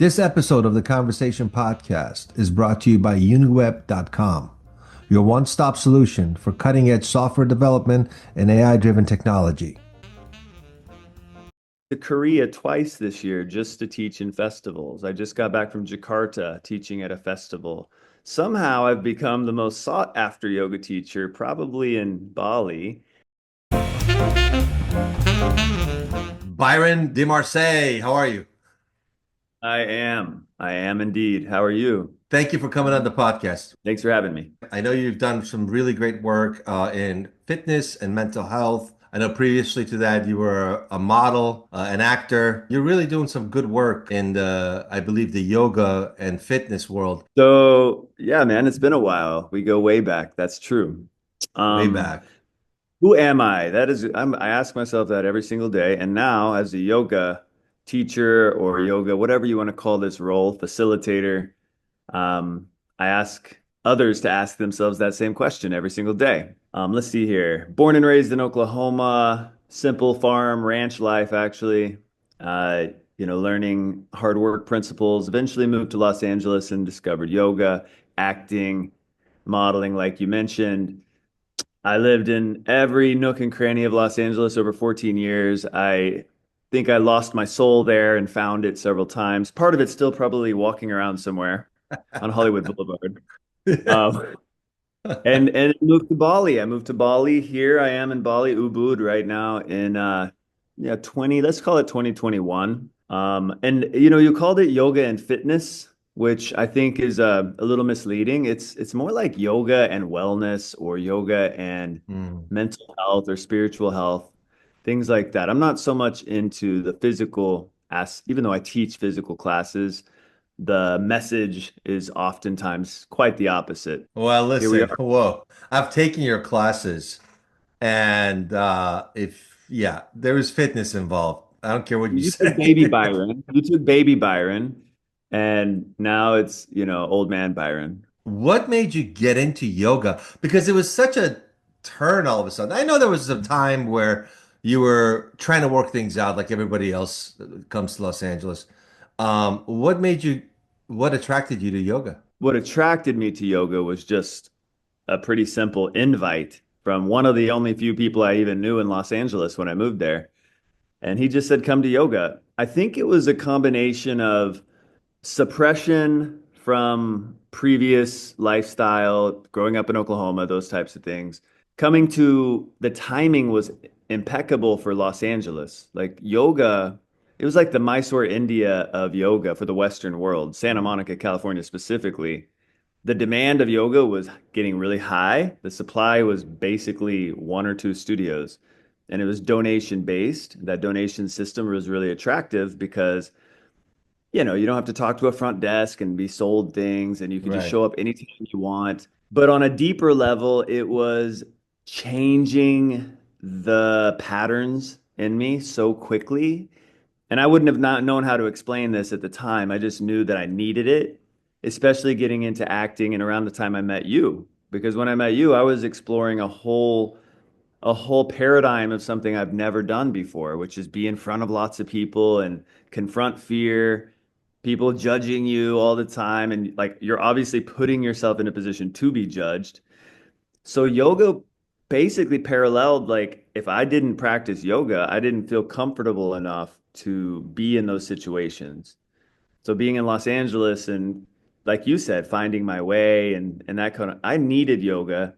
This episode of the Conversation Podcast is brought to you by Uniweb.com, your one stop solution for cutting edge software development and AI driven technology. To Korea twice this year just to teach in festivals. I just got back from Jakarta teaching at a festival. Somehow I've become the most sought after yoga teacher, probably in Bali. Byron de Marsé, how are you? I am. I am indeed. How are you? Thank you for coming on the podcast. Thanks for having me. I know you've done some really great work in fitness and mental health. I know previously to that you were a model, an actor. You're really doing some good work in I believe, the yoga and fitness world. So, yeah, man, it's been a while. We go way back. That's true. Way Um, back. who am I? I ask myself that every single day. And now, as a yoga teacher or yoga, whatever you want to call this role, facilitator, I ask others to ask themselves that same question every single day. Let's see here. Born and raised in Oklahoma, simple farm, ranch life, actually. Uh, Learning hard work principles. Eventually moved to Los Angeles and discovered yoga, acting, modeling, like you mentioned. I lived in every nook and cranny of Los Angeles over 14 years. I think I lost my soul there and found it several times. Part of it's still probably walking around somewhere on Hollywood Boulevard. Um, and moved to Bali. I moved to Bali. Here I am in Bali, Ubud, right now in 20, let's call it 2021. And you called it yoga and fitness, which I think is a little misleading. It's more like yoga and wellness or yoga and Mm. mental health or spiritual health, things like that. I'm not so much into the physical as even though I teach physical classes, the message is oftentimes quite the opposite. Well, Here we listen, are. whoa. I've taken your classes and if yeah, there is fitness involved. I don't care what you You took baby say. Byron. You took baby Byron, and now it's, old man Byron. What made you get into yoga? Because it was such a turn all of a sudden. I know there was a time where you were trying to work things out like everybody else that comes to Los Angeles. What made you, what attracted you to yoga? What attracted me to yoga was just a pretty simple invite from one of the only few people I even knew in Los Angeles when I moved there. And he just said, come to yoga. I think it was a combination of suppression from previous lifestyle, growing up in Oklahoma, those types of things. Coming to the timing was impeccable for Los Angeles. Like yoga, it was like the Mysore, India of yoga for the Western world, Santa Monica, California specifically. The demand of yoga was getting really high. The supply was basically one or two studios, and it was donation based. That donation system was really attractive because you don't have to talk to a front desk and be sold things, and you can just Right. show up anytime you want. But on a deeper level, it was changing the patterns in me so quickly. And I wouldn't have not known how to explain this at the time. I just knew that I needed it, especially getting into acting and around the time I met you. Because when I met you, I was exploring a whole paradigm of something I've never done before, which is be in front of lots of people and confront fear, people judging you all the time. And like you're obviously putting yourself in a position to be judged. So yoga basically paralleled, like if I didn't practice yoga, I didn't feel comfortable enough to be in those situations. So being in Los Angeles and like you said, finding my way and that kind of I needed yoga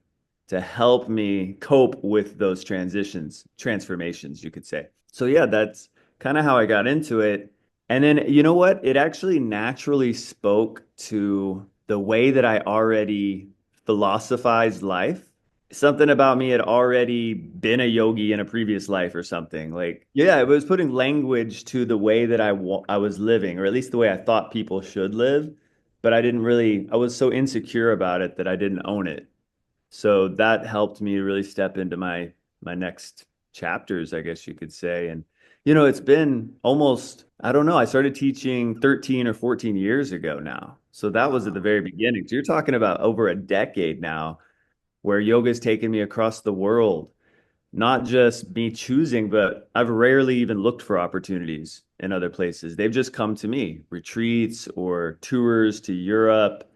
to help me cope with those transformations, you could say. So yeah, that's kind of how I got into it. And then you know what? It actually naturally spoke to the way that I already philosophized life. Something about me had already been a yogi in a previous life or something. Like, yeah, it was putting language to the way that I was living, or at least the way I thought people should live. But I was so insecure about it that I didn't own it. So that helped me really step into my next chapters, I guess you could say. And it's been almost, I don't know, I started teaching 13 or 14 years ago now. So that was at the very beginning. So you're talking about over a decade now where yoga's taken me across the world not just me choosing, but I've rarely even looked for opportunities in other places. They've just come to me, retreats or tours to Europe.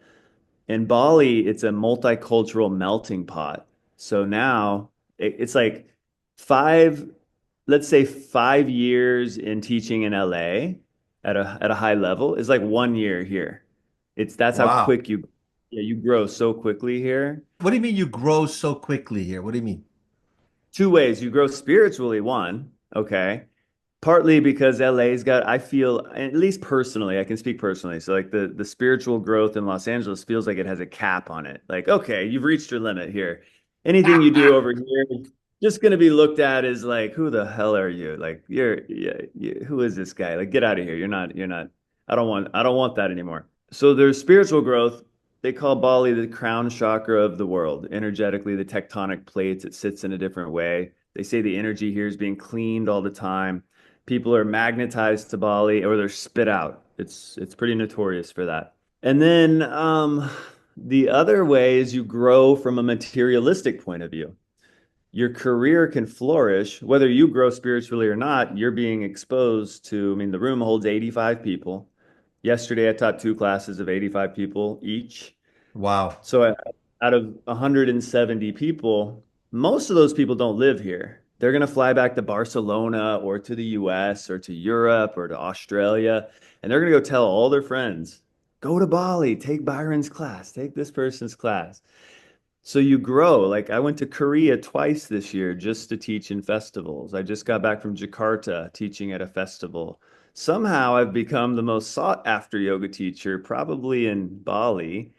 In Bali, it's a multicultural melting pot. So now it's like five, let's say 5 years in teaching in LA at a high level is like 1 year here. That's how Wow. quick you grow so quickly here. What do you mean you grow so quickly here? What do you mean? Two ways. You grow spiritually, one, okay. Partly because LA's got, I feel, at least personally, I can speak personally. So like the spiritual growth in Los Angeles feels like it has a cap on it. Like, okay, you've reached your limit here. Anything you do over here is just going to be looked at as like, who the hell are you? Like, who is this guy? Like, get out of here. You're not. I don't want that anymore. So there's spiritual growth. They call Bali the crown chakra of the world. Energetically, the tectonic plates, it sits in a different way. They say the energy here is being cleaned all the time. People are magnetized to Bali or they're spit out. It's pretty notorious for that. And then the other way is you grow from a materialistic point of view. Your career can flourish whether you grow spiritually or not. You're being exposed to, I mean, the room holds 85 people. Yesterday, I taught two classes of 85 people each. Wow. So out of 170 people, most of those people don't live here. They're going to fly back to Barcelona or to the US or to Europe or to Australia, and they're going to go tell all their friends, go to Bali, take Byron's class, take this person's class. So you grow. Like I went to Korea twice this year just to teach in festivals. I just got back from Jakarta teaching at a festival. Somehow I've become the most sought after yoga teacher, probably in Bali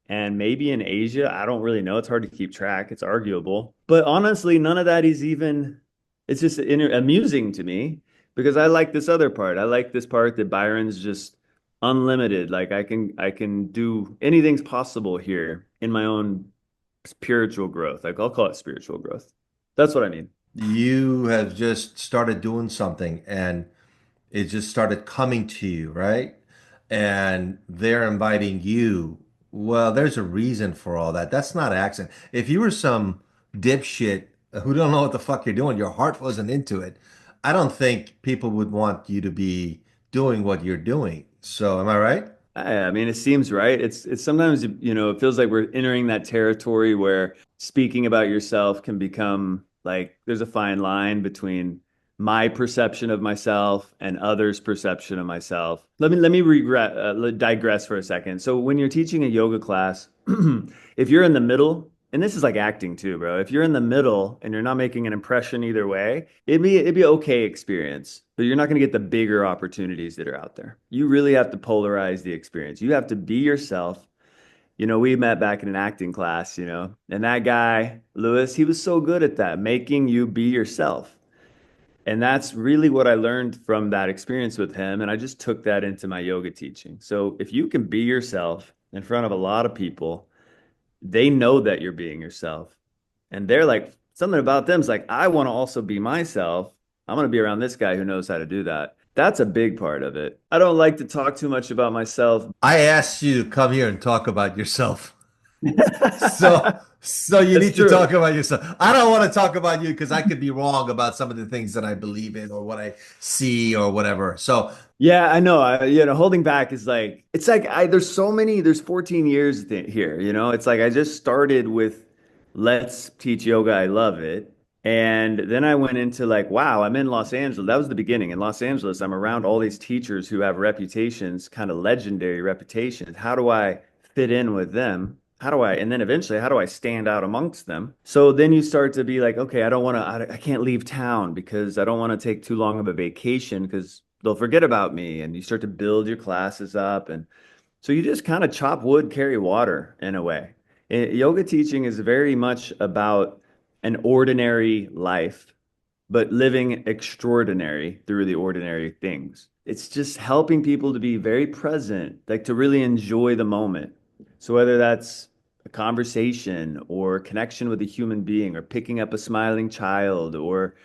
and maybe in Asia. I don't really know. It's hard to keep track. It's arguable. But honestly, none of that is even, it's just amusing to me because I like this other part. I like this part that Byron's just unlimited. Like I can do anything's possible here in my own spiritual growth. Like I'll call it spiritual growth. That's what I mean. You have just started doing something and it just started coming to you, right? And they're inviting you. Well, there's a reason for all that. That's not accident. If you were some dipshit who don't know what the fuck you're doing, your heart wasn't into it, I don't think people would want you to be doing what you're doing. So, am I right? I mean, it seems right. It's sometimes, it feels like we're entering that territory where speaking about yourself can become like there's a fine line between my perception of myself and others' perception of myself. Let me digress for a second. So when you're teaching a yoga class, if you're in the middle, and this is like acting too, bro. If you're in the middle and you're not making an impression either way, it'd be okay experience, but you're not going to get the bigger opportunities that are out there. You really have to polarize the experience. You have to be yourself. We met back in an acting class, and that guy, Lewis, he was so good at that, making you be yourself. And that's really what I learned from that experience with him. And I just took that into my yoga teaching. So if you can be yourself in front of a lot of people, they know that you're being yourself. And they're like, something about them is like, I want to also be myself. I'm going to be around this guy who knows how to do that. That's a big part of it. I don't like to talk too much about myself. I asked you to come here and talk about yourself. So you That's need to true. talk about yourself. I don't want to talk about you because I could be wrong about some of the things that I believe in or what I see or whatever. So Yeah, I know. Holding back is like it's like there's 14 years here, It's like I just started with let's teach yoga. I love it. And then I went into like, wow, I'm in Los Angeles. That was the beginning. In Los Angeles, I'm around all these teachers who have reputations, kind of legendary reputations. How do I fit in with them? And then eventually, how do I stand out amongst them? So then you start to be like, okay, I can't leave town because I don't want to take too long of a vacation because they'll forget about me. And you start to build your classes up. And so you just kind of chop wood, carry water in a way. Yoga teaching is very much about an ordinary life, but living extraordinary through the ordinary things. It's just helping people to be very present, like to really enjoy the moment. So whether that's a conversation or connection with a human being or picking up a smiling child or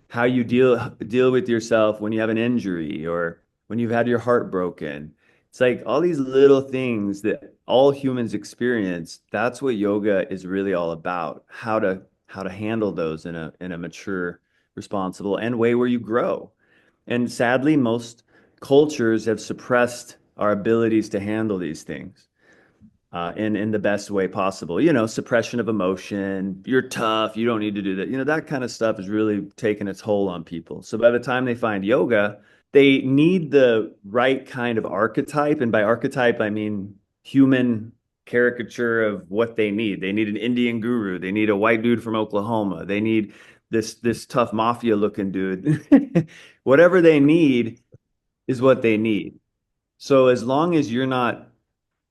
how you deal with yourself when you have an injury or when you've had your heart broken. It's like all these little things that all humans experience. That's what yoga is really all about. How to how to handle those in a mature, responsible and way where you grow. And sadly, most cultures have suppressed our abilities to handle these things in the best way possible. You know, suppression of emotion. You're tough. You don't need to do that. You know, that kind of stuff is really taking its toll on people. So by the time they find yoga, they need the right kind of archetype. And by archetype, I mean human caricature of what they need. They need an Indian guru. They need a white dude from Oklahoma. They need this tough mafia looking dude. Whatever they need is what they need. So as long as you're not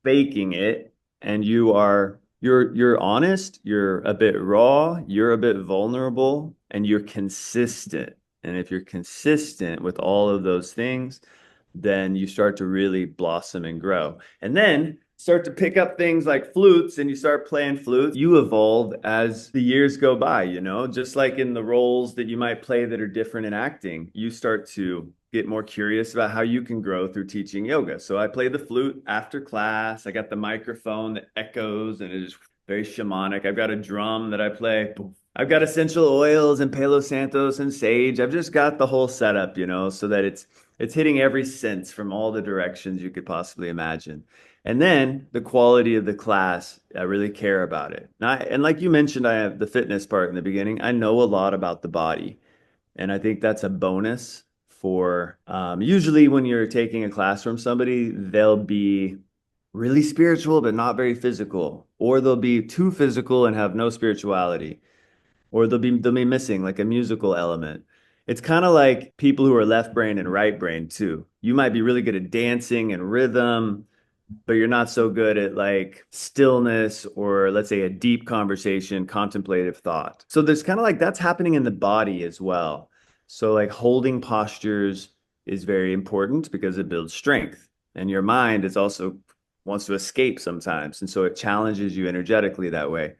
faking it and you're honest, you're a bit raw, you're a bit vulnerable, and you're consistent. And if you're consistent with all of those things, then you start to really blossom and grow. And then start to pick up things like flutes and you start playing flutes. You evolve as the years go by, you know, just like in the roles that you might play that are different in acting, you start to get more curious about how you can grow through teaching yoga. So I play the flute after class. I got the microphone that echoes and it is very shamanic. I've got a drum that I play. I've got essential oils and Palo Santos and sage. I've just got the whole setup, you know, so that it's hitting every sense from all the directions you could possibly imagine. And then the quality of the class, I really care about it. And like you mentioned, I have the fitness part in the beginning. I know a lot about the body. And I think that's a bonus for usually when you're taking a class from somebody, they'll be really spiritual, but not very physical, or they'll be too physical and have no spirituality, or they'll be missing like a musical element. It's kind of like people who are left brain and right brain too. You might be really good at dancing and rhythm, but you're not so good at like stillness or let's say a deep conversation, contemplative thought. So there's kind of like that's happening in the body as well. So like holding postures is very important because it builds strength. And your mind is also wants to escape sometimes. And so it challenges you energetically that way.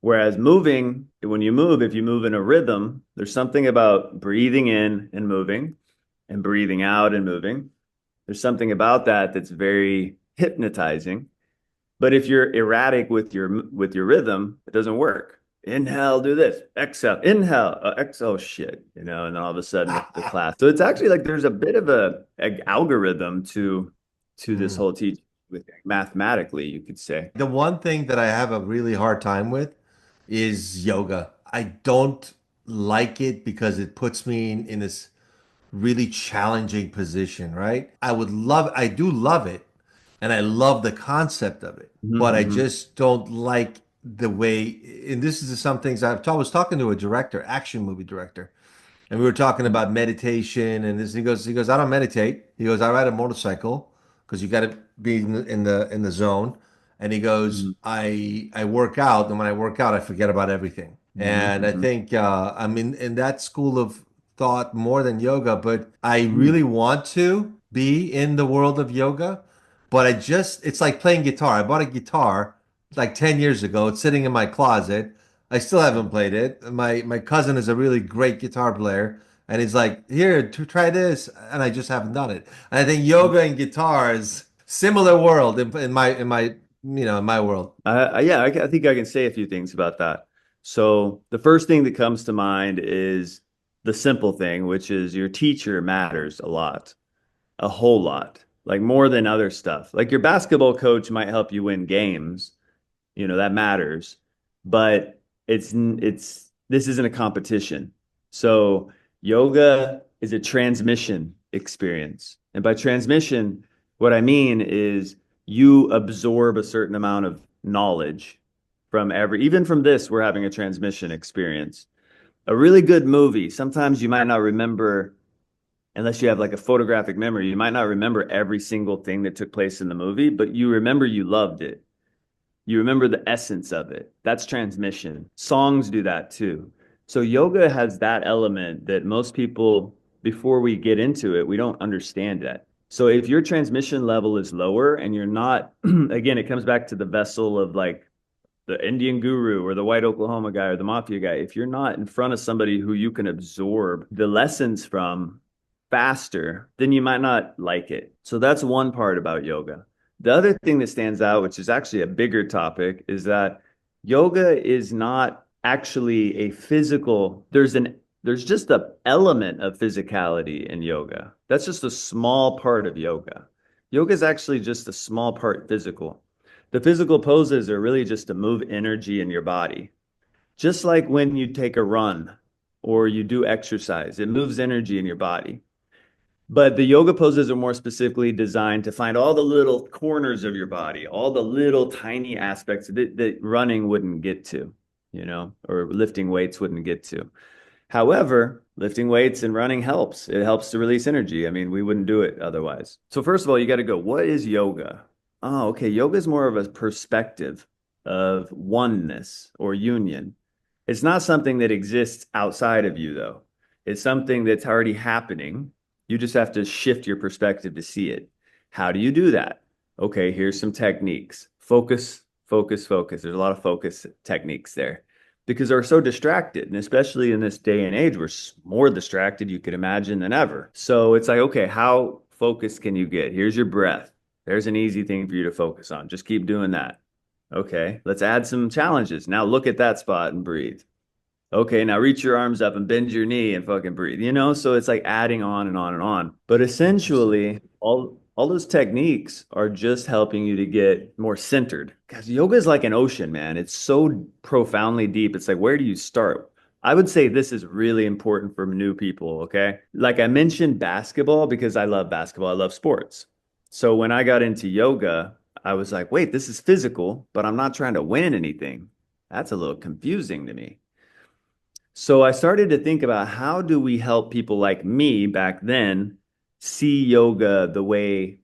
Whereas moving, when you move, if you move in a rhythm, there's something about breathing in and moving and breathing out and moving. There's something about that that's very hypnotizing. But if you're erratic with your rhythm, it doesn't work. Inhale, do this. Exhale, inhale, exhale, oh, shit, you know, and then all of a sudden the class. So it's actually like there's a bit of a algorithm to this Mm. whole teaching, mathematically, you could say. The one thing that I have a really hard time with is yoga. I don't like it because it puts me in this really challenging position, right? I do love it, and I love the concept of it, but I Mm-hmm, just don't like the way, and this is some things I was talking to a director, action movie director, and we were talking about meditation and this. He goes, I don't meditate. He goes, I ride a motorcycle because you got to be in the zone. And he goes, mm-hmm, I work out, and when I work out, I forget about everything. And I mm-hmm, think I'm in that school of thought more than yoga, but I mm-hmm. really want to be in the world of yoga. But it's like playing guitar. I bought a guitar like 10 years ago. It's sitting in my closet. I still haven't played it. My cousin is a really great guitar player, and he's like, "Here, try this," and I just haven't done it. And I think yoga and guitar is similar world in my world. Yeah, I think I can say a few things about that. So the first thing that comes to mind is the simple thing, which is your teacher matters a lot, a whole lot, like more than other stuff. Like your basketball coach might help you win games, you know, that matters, but this isn't a competition. So yoga is a transmission experience. And by transmission, what I mean is you absorb a certain amount of knowledge from even from this, we're having a transmission experience. A really good movie, sometimes you might not remember, unless you have like a photographic memory, you might not remember every single thing that took place in the movie, but you remember you loved it. You remember the essence of it. That's transmission. Songs do that too. So yoga has that element that most people, before we get into it, we don't understand that. So if your transmission level is lower and you're not, again, it comes back to the vessel of like the Indian guru or the white Oklahoma guy or the mafia guy. If you're not in front of somebody who you can absorb the lessons from faster, then you might not like it. So that's one part about yoga. The other thing that stands out, which is actually a bigger topic, is that yoga is not actually a physical, there's just an element of physicality in yoga. That's just a small part of yoga. Yoga is actually just a small part physical. The physical poses are really just to move energy in your body. Just like when you take a run or you do exercise, it moves energy in your body. But the yoga poses are more specifically designed to find all the little corners of your body, all the little tiny aspects that running wouldn't get to, or lifting weights wouldn't get to. However, lifting weights and running helps. It helps to release energy. I mean, we wouldn't do it otherwise. So first of all, you got to go, what is yoga? Oh, okay. Yoga is more of a perspective of oneness or union. It's not something that exists outside of you, though. It's something that's already happening. You just have to shift your perspective to see it. How do you do that? Okay, here's some techniques. Focus, focus, focus. There's a lot of focus techniques there because we're so distracted. And especially in this day and age, we're more distracted, you could imagine, than ever. So it's like, okay, how focused can you get? Here's your breath. There's an easy thing for you to focus on. Just keep doing that. Okay, let's add some challenges. Now look at that spot and breathe. Okay, now reach your arms up and bend your knee and fucking breathe, So it's like adding on and on and on. But Interesting. essentially, all those techniques are just helping you to get more centered. Because yoga is like an ocean, man. It's so profoundly deep. It's like, where do you start? I would say this is really important for new people, okay? Like I mentioned basketball because I love basketball. I love sports. So when I got into yoga, I was like, wait, this is physical, but I'm not trying to win anything. That's a little confusing to me. So I started to think about how do we help people like me back then see yoga the way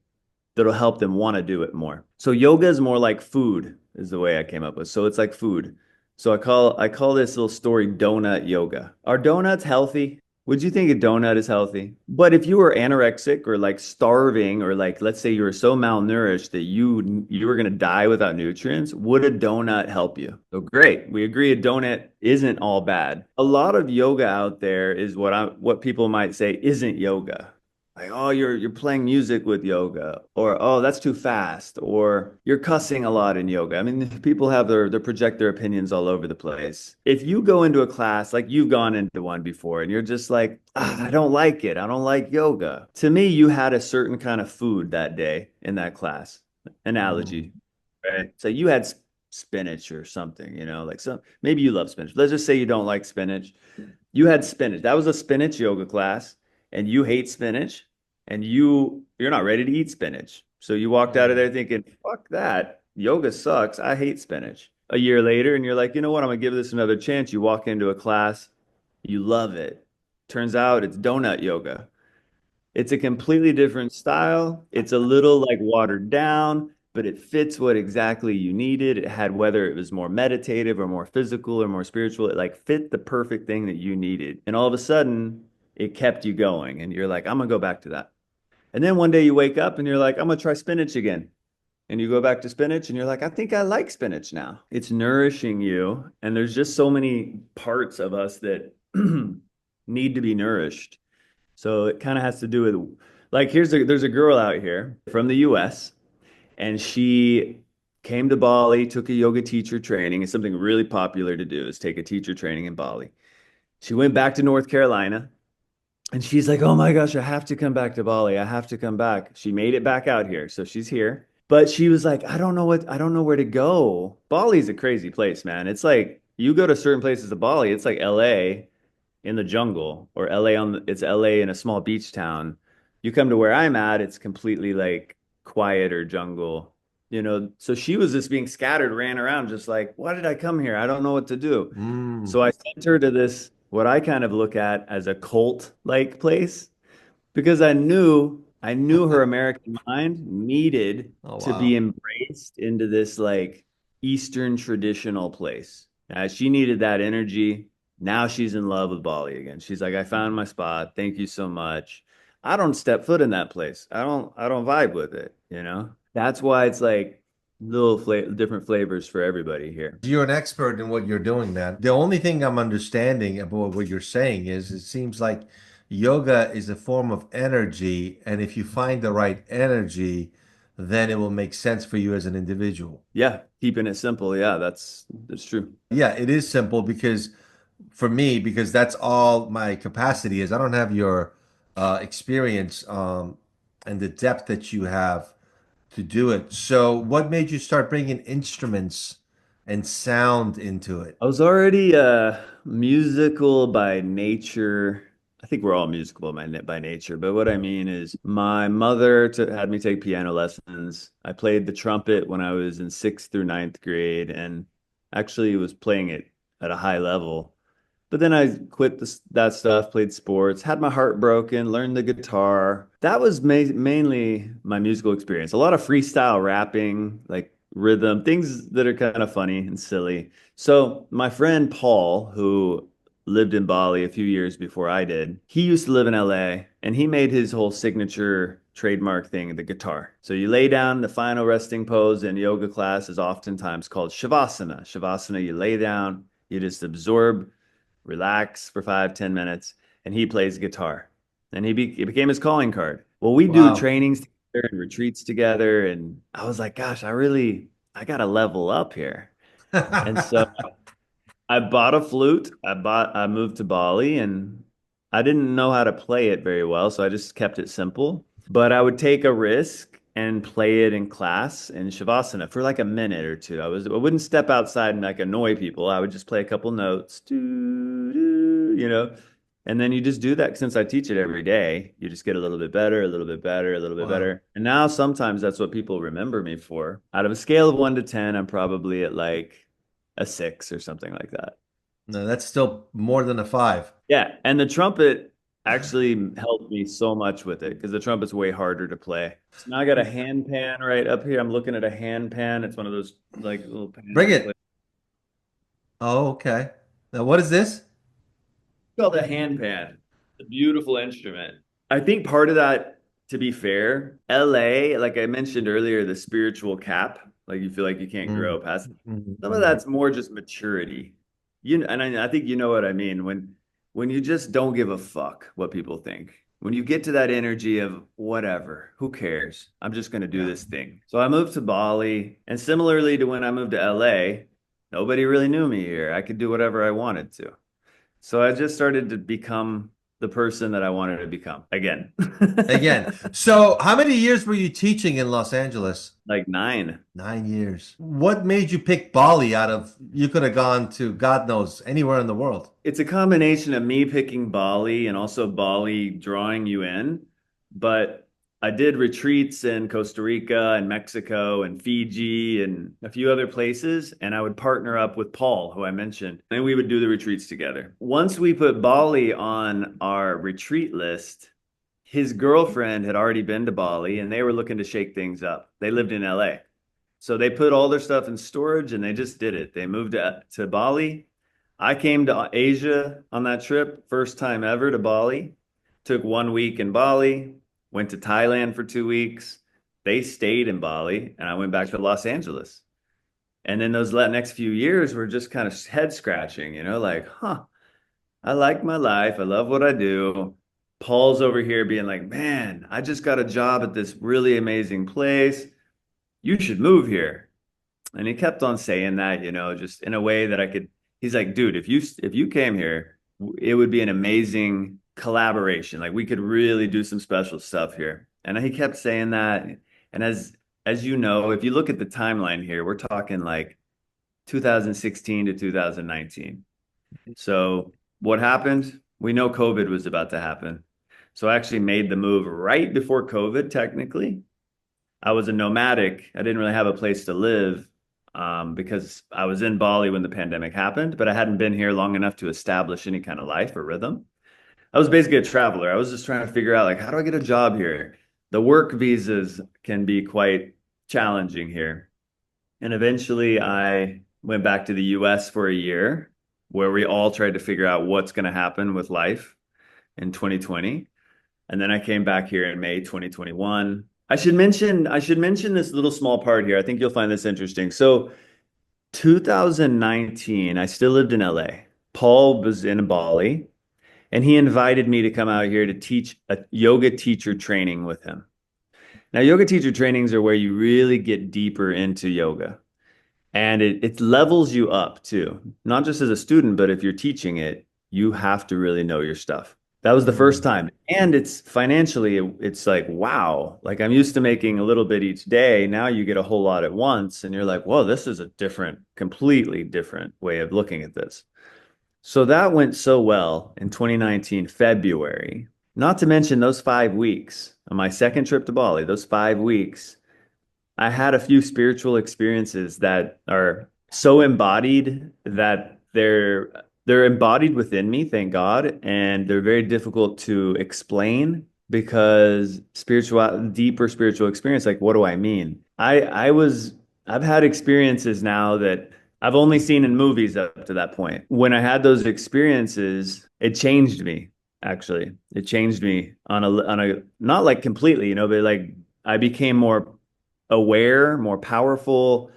that'll help them want to do it more. So yoga is more like food is the way I came up with. So it's like food. So I call this little story donut yoga. Are donuts healthy? Would you think a donut is healthy? But if you were anorexic or like starving or like let's say you were so malnourished that you were going to die without nutrients, would a donut help you? So great. We agree a donut isn't all bad. A lot of yoga out there is what people might say isn't yoga. Like, oh, you're playing music with yoga, or oh, that's too fast, or you're cussing a lot in yoga. I mean, people have their project their opinions all over the place. If you go into a class like you've gone into one before, and you're just like, ah, I don't like it. I don't like yoga. To me, you had a certain kind of food that day in that class. Analogy, Mm. right? So you had spinach or something, like some maybe you love spinach. Let's just say you don't like spinach. You had spinach. That was a spinach yoga class, and you hate spinach, and you're not ready to eat spinach. So you walked out of Mm. there thinking, "Fuck that. Yoga sucks. I hate spinach." A year later, and you're like, "You know what? I'm gonna give this another chance." You walk into a class, you love it. Turns out it's donut yoga. It's a completely different style. It's a little like watered down, but it fits what exactly you needed. It had whether it was more meditative or more physical or more spiritual, it like fit the perfect thing that you needed. And all of a sudden, it kept you going. And you're like, I'm gonna go back to that. And then one day you wake up and you're like, I'm gonna try spinach again. And you go back to spinach and you're like, I think I like spinach now. It's nourishing you. And there's just so many parts of us that need to be nourished. So it kind of has to do with like there's a girl out here from the US and she came to Bali, took a yoga teacher training. It's something really popular to do is take a teacher training in Bali. She went back to North Carolina and she's like, "Oh my gosh, I have to come back to Bali. I have to come back." She made it back out here. So she's here. But she was like, I don't know where to go. Bali's a crazy place, man. It's like you go to certain places of Bali, it's like LA in the jungle or it's LA in a small beach town. You come to where I'm at, it's completely like quiet or jungle. So she was just being scattered, ran around, just like, why did I come here? I don't know what to do. Mm. So I sent her to this, what I kind of look at as a cult-like place because I knew her American mind needed Oh, to be wow. embraced into this like Eastern traditional place. She needed that energy. Now she's in love with Bali again. She's like, I found my spot. Thank you so much. I don't step foot in that place. I don't vibe with it. That's why it's like different flavors for everybody here. You're an expert in what you're doing, man. The only thing I'm understanding about what you're saying is it seems like yoga is a form of energy, and if you find the right energy, then it will make sense for you as an individual. Yeah, keeping it simple. Yeah, that's true. Yeah, it is simple because for me, because that's all my capacity is. I don't have your experience and the depth that you have to do it. So, what made you start bringing instruments and sound into it? I was already musical by nature. I think we're all musical by nature, but what I mean is my mother had me take piano lessons. I played the trumpet when I was in sixth through ninth grade and actually was playing it at a high level. But then I quit that stuff, played sports, had my heart broken, learned the guitar. That was mainly my musical experience. A lot of freestyle rapping, like rhythm, things that are kind of funny and silly. So my friend Paul, who lived in Bali a few years before I did, he used to live in LA and he made his whole signature trademark thing, the guitar. So you lay down, the final resting pose in yoga class is oftentimes called Shavasana. Shavasana, you lay down, you just absorb, relax for 5, 10 minutes, and he plays guitar. And it became his calling card. Well, we do Wow. trainings together and retreats together, and I was like, gosh, I gotta level up here. And so I bought a flute. I moved to Bali and I didn't know how to play it very well, so I just kept it simple. But I would take a risk and play it in class in Shavasana for like a minute or two. I wouldn't step outside and like annoy people. I would just play a couple notes, and then you just do that since I teach it every day. You just get a little bit better, a little bit better, a little bit Wow. better. And now sometimes that's what people remember me for. Out of a scale of 1 to 10, I'm probably at like a 6 or something like that. No, that's still more than a five. Yeah, and the trumpet actually helped me so much with it because the trumpet's way harder to play. So now I got a hand pan right up here. I'm looking at a hand pan. It's one of those like little pans Bring you play. it. Oh, okay. Now, what is this? It's called a hand pan. It's a beautiful instrument. I think part of that, to be fair, LA, like I mentioned earlier, the spiritual cap, like you feel like you can't grow Mm. past. Some of Mhm. that's more just maturity. And I think you know what I mean when you just don't give a fuck what people think. When you get to that energy of whatever, who cares? I'm just going to do Yeah. this thing. So I moved to Bali, and similarly to when I moved to LA, nobody really knew me here. I could do whatever I wanted to. So I just started to become the person that I wanted to become again. Again. So, how many years were you teaching in Los Angeles? Like 9. 9 years. What made you pick Bali out of, you could have gone to God knows anywhere in the world. It's a combination of me picking Bali and also Bali drawing you in. But I did retreats in Costa Rica and Mexico and Fiji and a few other places. And I would partner up with Paul, who I mentioned, and we would do the retreats together. Once we put Bali on our retreat list, his girlfriend had already been to Bali and they were looking to shake things up. They lived in LA. So they put all their stuff in storage and they just did it. They moved to Bali. I came to Asia on that trip, first time ever to Bali. Took 1 week in Bali, went to Thailand for 2 weeks. They stayed in Bali, and I went back to Los Angeles. And then those next few years were just kind of head scratching, like, huh, I like my life. I love what I do. Paul's over here being like, man, I just got a job at this really amazing place. You should move here. And he kept on saying that, just in a way that I could. He's like, dude, if you came here, it would be an amazing collaboration. Like we could really do some special stuff here. And he kept saying that. And as you know, if you look at the timeline here, we're talking like 2016 to 2019. So what happened? We know COVID was about to happen. So I actually made the move right before COVID, technically. I was a nomadic. I didn't really have a place to live because I was in Bali when the pandemic happened, but I hadn't been here long enough to establish any kind of life or rhythm. I was basically a traveler. I was just trying to figure out like how do I get a job here? The work visas can be quite challenging here. And eventually I went back to the US for a year where we all tried to figure out what's going to happen with life in 2020. And then I came back here in May 2021. I should mention this little small part here. I think you'll find this interesting. So 2019, I still lived in LA. Paul was in Bali, and he invited me to come out here to teach a yoga teacher training with him. Now, yoga teacher trainings are where you really get deeper into yoga. And it levels you up too, not just as a student, but if you're teaching it, you have to really know your stuff. That was the first Mm. time. And it's financially, it's like, wow, like I'm used to making a little bit each day. Now you get a whole lot at once. And you're like, whoa, this is a different, completely different way of looking at this. So that went so well in 2019, February. Not to mention those 5 weeks on my second trip to Bali, those 5 weeks. I had a few spiritual experiences that are so embodied that they're embodied within me, thank God, and they're very difficult to explain because deeper spiritual experience, like what do I mean? I've had experiences now that I've only seen in movies up to that point. When I had those experiences, it changed me, actually. It changed me on a not like completely, but like I became more aware, more powerful.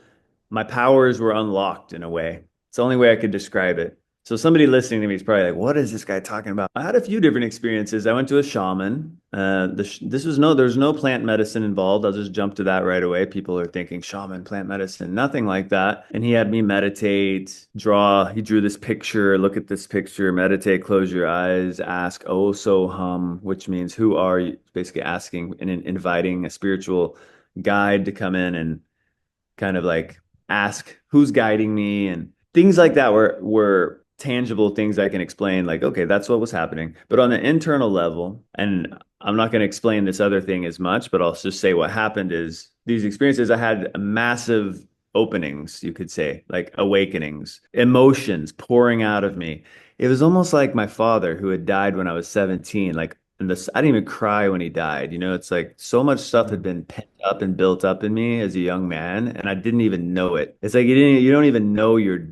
My powers were unlocked in a way. It's the only way I could describe it. So somebody listening to me is probably like, "What is this guy talking about?" I had a few different experiences. I went to a shaman. This was there's no plant medicine involved. I'll just jump to that right away. People are thinking shaman, plant medicine, nothing like that. And he had me meditate, draw. He drew this picture. Look at this picture. Meditate. Close your eyes. Ask, "Oh, so hum," which means who are you? Basically asking and inviting a spiritual guide to come in and kind of like ask who's guiding me and things like that were tangible things I can explain like okay that's what was happening but on the internal level and I'm not going to explain this other thing as much but I'll just say what happened is these experiences I had massive openings you could say like awakenings emotions pouring out of me it was almost like my father who had died when I was 17 like and this, I didn't even cry when he died. It's like so much stuff had Mm. been pent up and built up in me as a young man, and I didn't even know it. It's like you don't even know you're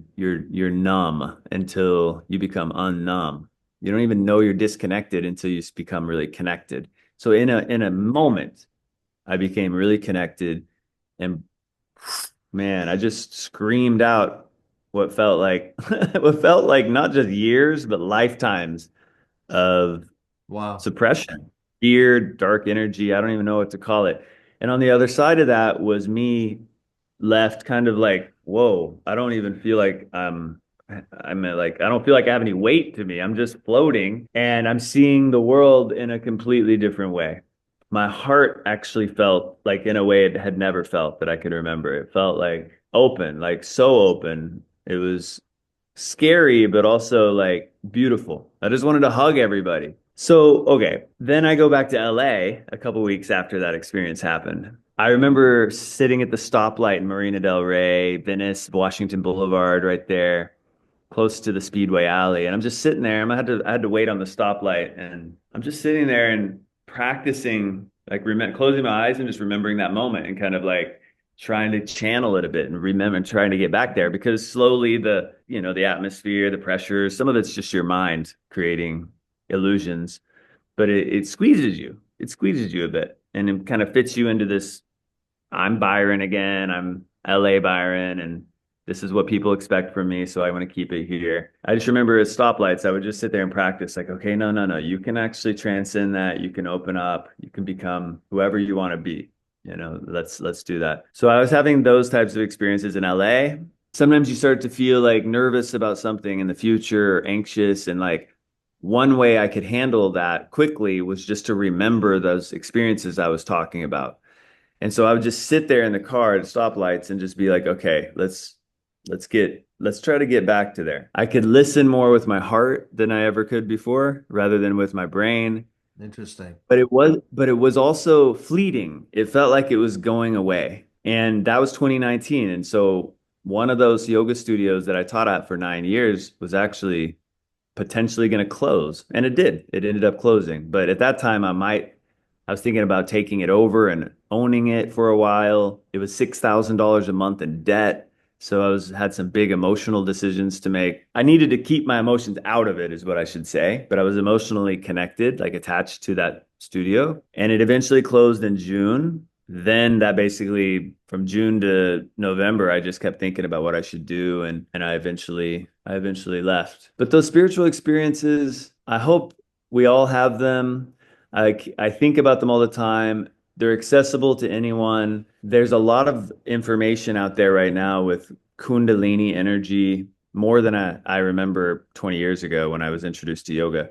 numb until you become unnumb. You don't even know you're disconnected until you become really connected. So in a moment, I became really connected, and man, I just screamed out what felt like what felt like not just years, but lifetimes of Wow. suppression, fear, dark energy. I don't even know what to call it. And on the other side of that was me left kind of like, whoa, I don't even feel like I'm like, I don't feel like I have any weight to me. I'm just floating and I'm seeing the world in a completely different way. My heart actually felt like in a way it had never felt that I could remember. It felt like open, like so open. It was scary, but also like beautiful. I just wanted to hug everybody. So, okay, then I go back to LA a couple weeks after that experience happened. I remember sitting at the stoplight in Marina Del Rey, Venice, Washington Boulevard, right there, close to the Speedway Alley. And I'm just sitting there. I had to wait on the stoplight, and I'm just sitting there and practicing, like closing my eyes and just remembering that moment and kind of like trying to channel it a bit and remember trying to get back there because slowly the atmosphere, the pressure, some of it's just your mind creating illusions, but it squeezes you. It squeezes you a bit and it kind of fits you into this I'm Byron again. I'm LA Byron, and this is what people expect from me. So I want to keep it here. I just remember at stoplights, I would just sit there and practice, like, okay, no, no, no. You can actually transcend that. You can open up. You can become whoever you want to be. Let's do that. So I was having those types of experiences in LA. Sometimes you start to feel like nervous about something in the future or anxious, and like one way I could handle that quickly was just to remember those experiences I was talking about. And so I would just sit there in the car at stoplights and just be like, okay, let's try to get back to there. I could listen more with my heart than I ever could before, rather than with my brain. Interesting. But it was also fleeting. It felt like it was going away. And that was 2019. And so one of those yoga studios that I taught at for 9 years was actually potentially going to close. And it did. It ended up closing. But at that time, I was thinking about taking it over and owning it for a while. It was $6,000 a month in debt. So had some big emotional decisions to make. I needed to keep my emotions out of it, is what I should say. But I was emotionally connected, like attached to that studio. And it eventually closed in June. Then that basically from June to November, I just kept thinking about what I should do and I eventually left. But those spiritual experiences, I hope we all have them. I think about them all the time. They're accessible to anyone. There's a lot of information out there right now with Kundalini energy, more than I remember 20 years ago when I was introduced to yoga.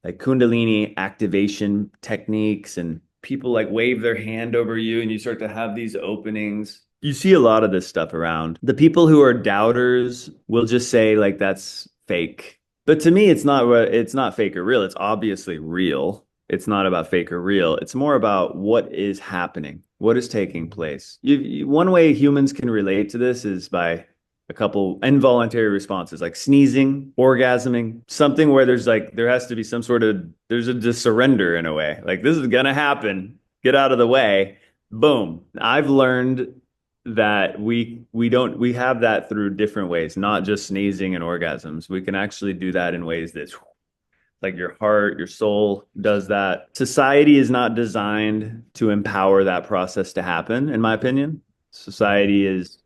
Like Kundalini activation techniques, and people like wave their hand over you and you start to have these openings. You see a lot of this stuff around. The people who are doubters will just say like that's fake. But to me it's not fake or real. It's obviously real. It's not about fake or real. It's more about what is happening, what is taking place. One way humans can relate to this is by a couple involuntary responses like sneezing, orgasming, something where there has to be some sort of there's a just surrender in a way. Like this is gonna happen. Get out of the way. Boom. I've learned that we have that through different ways, not just sneezing and orgasms. We can actually do that in ways that like your heart, your soul does that. Society is not designed to empower that process to happen, in my opinion. Society is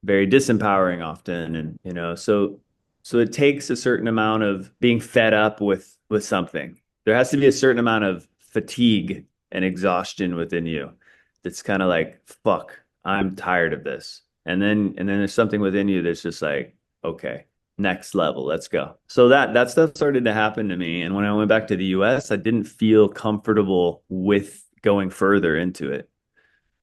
very disempowering often, and so it takes a certain amount of being fed up with something. There has to be a certain amount of fatigue and exhaustion within you that's kind of like, fuck, I'm tired of this. And then there's something within you that's just like, okay, next level, let's go. So that stuff started to happen to me. And when I went back to the US, I didn't feel comfortable with going further into it.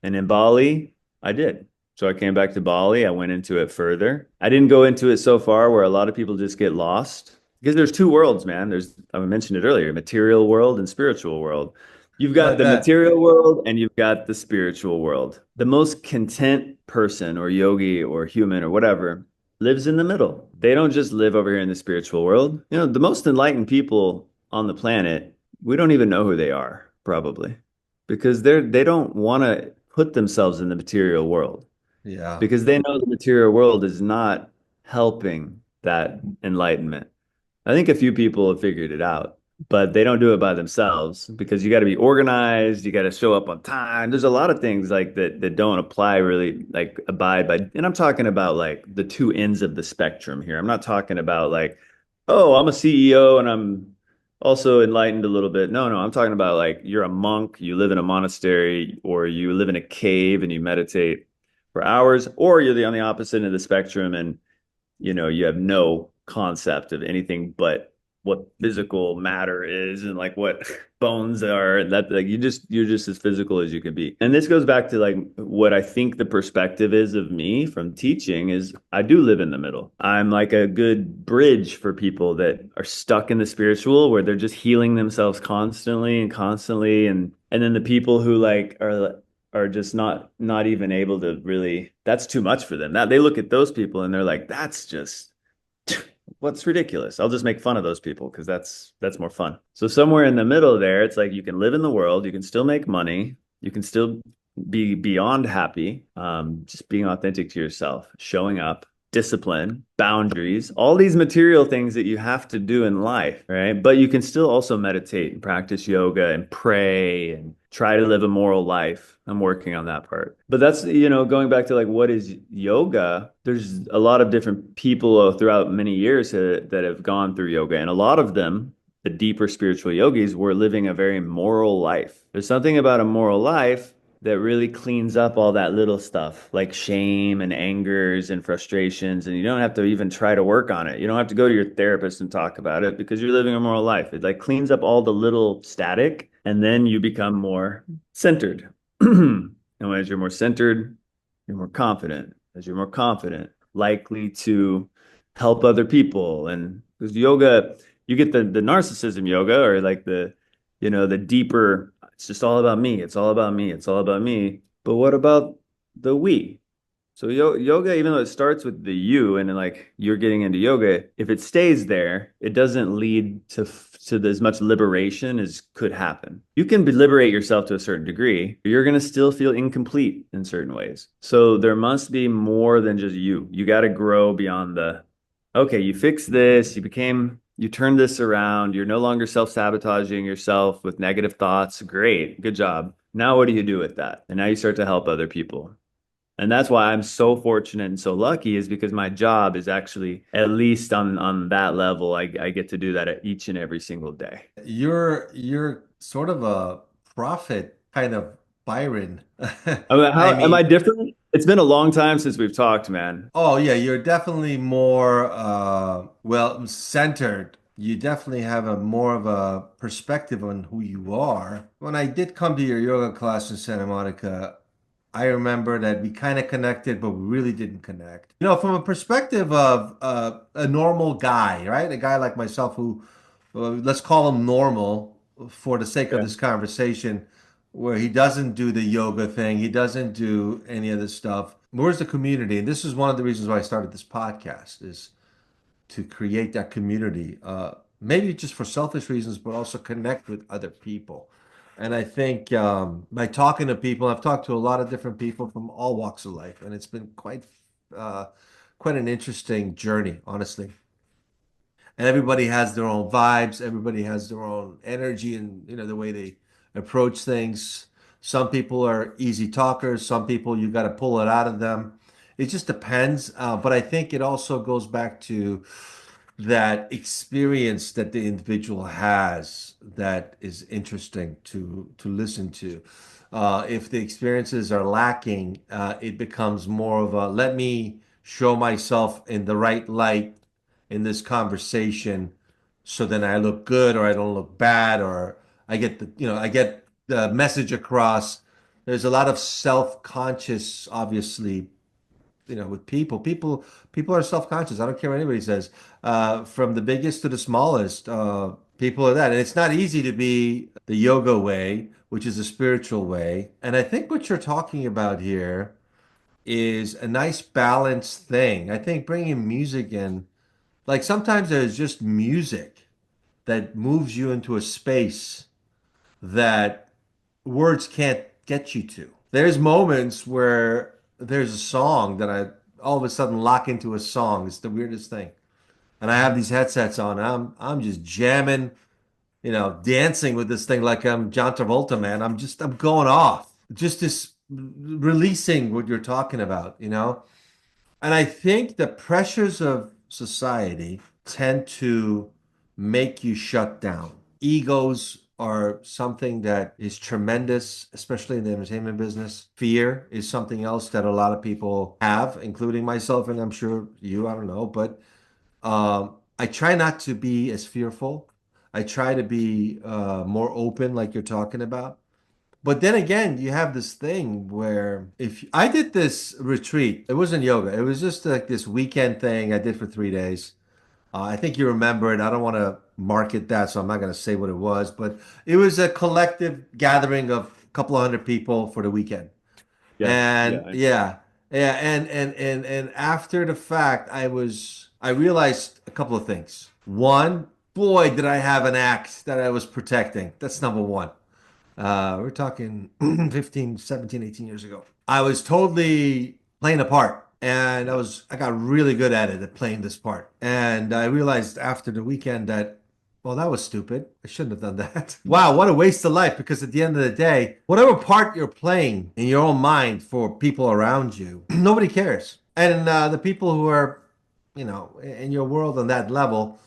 And in Bali, I did. So I came back to Bali. I went into it further. I didn't go into it so far where a lot of people just get lost because there's two worlds, man. I mentioned it earlier, material world and spiritual world. You've got But the material world and you've got the spiritual world. The most content person or yogi or human or whatever lives in the middle. They don't just live over here in the spiritual world. The most enlightened people on the planet, we don't even know who they are, probably, because they don't want to put themselves in the material world yeah. because they know the material world is not helping that enlightenment. I think a few people have figured it out, but they don't do it by themselves because you got to be organized, you got to show up on time. There's a lot of things like that don't apply really like abide by. And I'm talking about like the two ends of the spectrum here. I'm not talking about like, oh, I'm a CEO and I'm also enlightened a little bit. No, no, I'm talking about like you're a monk, you live in a monastery or you live in a cave and you meditate for hours, or you're on the opposite end of the spectrum and you have no concept of anything but what physical matter is and like what bones are, and that like you're just as physical as you can be. And this goes back to like what I think the perspective is of me from teaching is I do live in the middle. I'm like a good bridge for people that are stuck in the spiritual where they're just healing themselves constantly and constantly, and then the people who like are just not even able to really, that's too much for them. That they look at those people and they're like, that's just what's ridiculous. I'll just make fun of those people because that's more fun. So somewhere in the middle there, it's like you can live in the world, you can still make money, you can still be beyond happy, just being authentic to yourself, showing up, discipline, boundaries, all these material things that you have to do in life, right? But you can still also meditate and practice yoga and pray and try to live a moral life. I'm working on that part. But that's, going back to like what is yoga? There's a lot of different people throughout many years that have gone through yoga, and a lot of them, the deeper spiritual yogis, were living a very moral life. There's something about a moral life that really cleans up all that little stuff like shame and angers and frustrations. And you don't have to even try to work on it. You don't have to go to your therapist and talk about it because you're living a moral life. It like cleans up all the little static and then you become more centered. And as you're more centered, you're more confident. As you're more confident, likely to help other people. And because yoga, you get the narcissism yoga or like the deeper, it's just all about me. It's all about me. It's all about me. But what about the we? So yoga, even though it starts with the you and then like you're getting into yoga, if it stays there, it doesn't lead to as much liberation as could happen. You can liberate yourself to a certain degree, but you're going to still feel incomplete in certain ways. So there must be more than just you. You got to grow beyond okay, you fixed this, you turned this around, you're no longer self-sabotaging yourself with negative thoughts. Great, good job. Now what do you do with that? And now you start to help other people. And that's why I'm so fortunate and so lucky is because my job is actually at least on that level. I get to do that at each and every single day. You're sort of a prophet kind of Byron. I mean, I how am I mean, different? It's been a long time since we've talked, man. oh yeah, you're definitely more well centered. You definitely have a more of a perspective on who you are. When I did come to your yoga class in Santa Monica, I remember that we kind of connected, but we really didn't connect. You know, from a perspective of a normal guy, right? A guy like myself who, let's call him normal for the sake of Yeah. this conversation, where he doesn't do the yoga thing, he doesn't do any of this stuff. Where's the community? And this is one of the reasons why I started this podcast is to create that community. Maybe just for selfish reasons, but also connect with other people. And I think by talking to people, I've talked to a lot of different people from all walks of life, and it's been uh, quite an interesting journey, honestly. And everybody has their own vibes, everybody has their own energy, and the way they approach things. Some people are easy talkers, some people you got to pull it out of them. It just depends. But I think it also goes back to that experience that the individual has that is interesting to listen to. If the experiences are lacking, it becomes more of a let me show myself in the right light in this conversation so then I look good or I don't look bad or I get the message across. There's a lot of self-conscious, obviously, with people. People are self-conscious. I don't care what anybody says. From the biggest to the smallest, people are that. And it's not easy to be the yoga way, which is a spiritual way. And I think what you're talking about here is a nice balanced thing. I think bringing music in, like sometimes there's just music that moves you into a space that words can't get you to. There's moments where there's a song that I all of a sudden lock into a song. It's the weirdest thing. And I have these headsets on. I'm just jamming, dancing with this thing like I'm John Travolta, man. I'm going off. Just this releasing what you're talking about. And I think the pressures of society tend to make you shut down. Egos are something that is tremendous, especially in the entertainment business. Fear is something else that a lot of people have, including myself, and I'm sure you, I don't know, but I try not to be as fearful. I try to be more open, like you're talking about. But then again, you have this thing where if I did this retreat, it wasn't yoga. It was just like this weekend thing I did for 3 days. I think you remember it. I don't want to market that, so I'm not going to say what it was, but it was a collective gathering of a couple of hundred people for the weekend. Yeah. And Yeah. yeah, yeah, and after the fact, I realized a couple of things. One, boy, did I have an act that I was protecting. That's number one. We're talking 15, 17, 18 years ago. I was totally playing a part and I got really good at it at playing this part. And I realized after the weekend that, well, that was stupid. I shouldn't have done that. Wow, what a waste of life because at the end of the day, whatever part you're playing in your own mind for people around you, nobody cares. And the people who are, in your world on that level,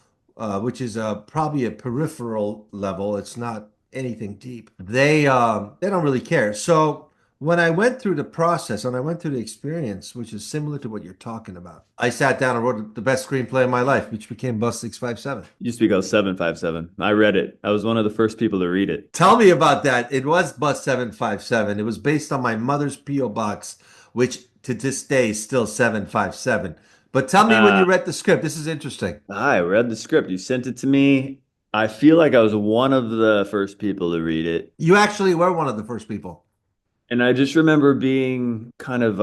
which is probably a peripheral level, it's not anything deep. They don't really care. So when I went through the process and I went through the experience, which is similar to what you're talking about, I sat down and wrote the best screenplay of my life, which became Bus 657. Used to be called 757. I read it. I was one of the first people to read it. Tell me about that. It was Bus 757. It was based on my mother's P.O. box, which to this day is still 757. But tell me when Uh, you read the script. This is interesting. I read the script. You sent it to me. I feel like I was one of the first people to read it. You actually were one of the first people. And I just remember being kind of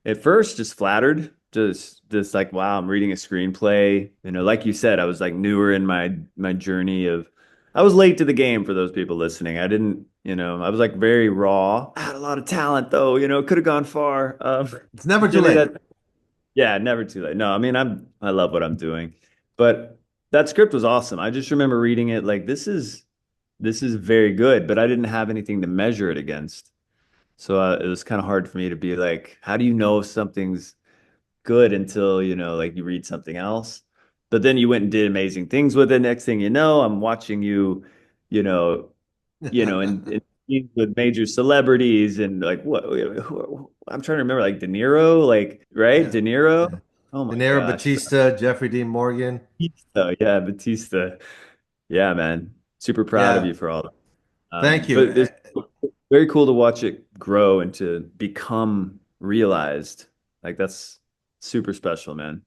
at first just flattered, just like, wow, I'm reading a screenplay. Like you said, I was like newer in my journey of I was late to the game for those people listening. I didn't, I was like very raw. I had a lot of talent though, could have gone far. It's never too Jimmy, late. that yeah, never too late. No, I mean I love what I'm doing. But that script was awesome. I just remember reading it like this is very good, but I didn't have anything to measure it against. So it was kind of hard for me to be like, how do you know if something's good until, like you read something else? But then you went and did amazing things with it. Next thing you know, I'm watching you, you know, and scenes with major celebrities and like I'm trying to remember, like De Niro, like right? Yeah. De Niro. Yeah. Oh De my Niro, gosh. Batista, Jeffrey Dean Morgan. Batista. Yeah, Batista. Yeah, man. Super proud of Yeah. you for all that. Thank you. But it's very cool to watch it grow and to become realized. Like that's super special, man.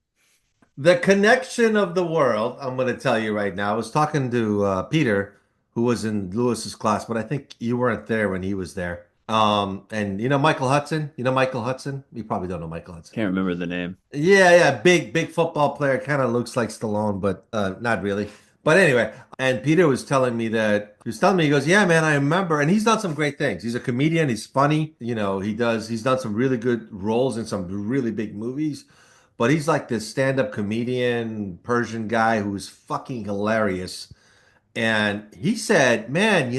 The connection of the world, I'm going to tell you right now. I was talking to Peter, who was in Lewis's class, but I think you weren't there when he was there. And you know Michael Hudson? You know Michael Hudson? You probably don't know Michael Hudson. Can't remember the name. Yeah, yeah, big football player. Kind of looks like Stallone, but not really. But anyway, and Peter was telling me that he was telling me he goes, "Yeah, man, I remember." And he's done some great things. He's a comedian. He's funny. You know, He's done some really good roles in some really big movies. But he's like this stand-up comedian, Persian guy who's fucking hilarious. And he said, "Man,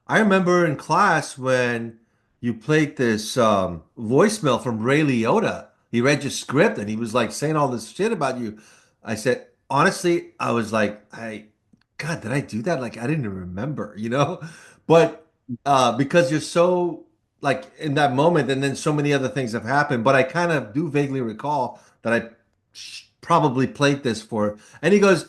I remember in class when you played this voicemail from Ray Liotta. He read your script and he was like saying all this shit about you." I said, honestly, I was like, God, did I do that? Like, I didn't even remember, you know? But because you're so like in that moment, and then so many other things have happened. But I kind of do vaguely recall that I probably played this for. And he goes,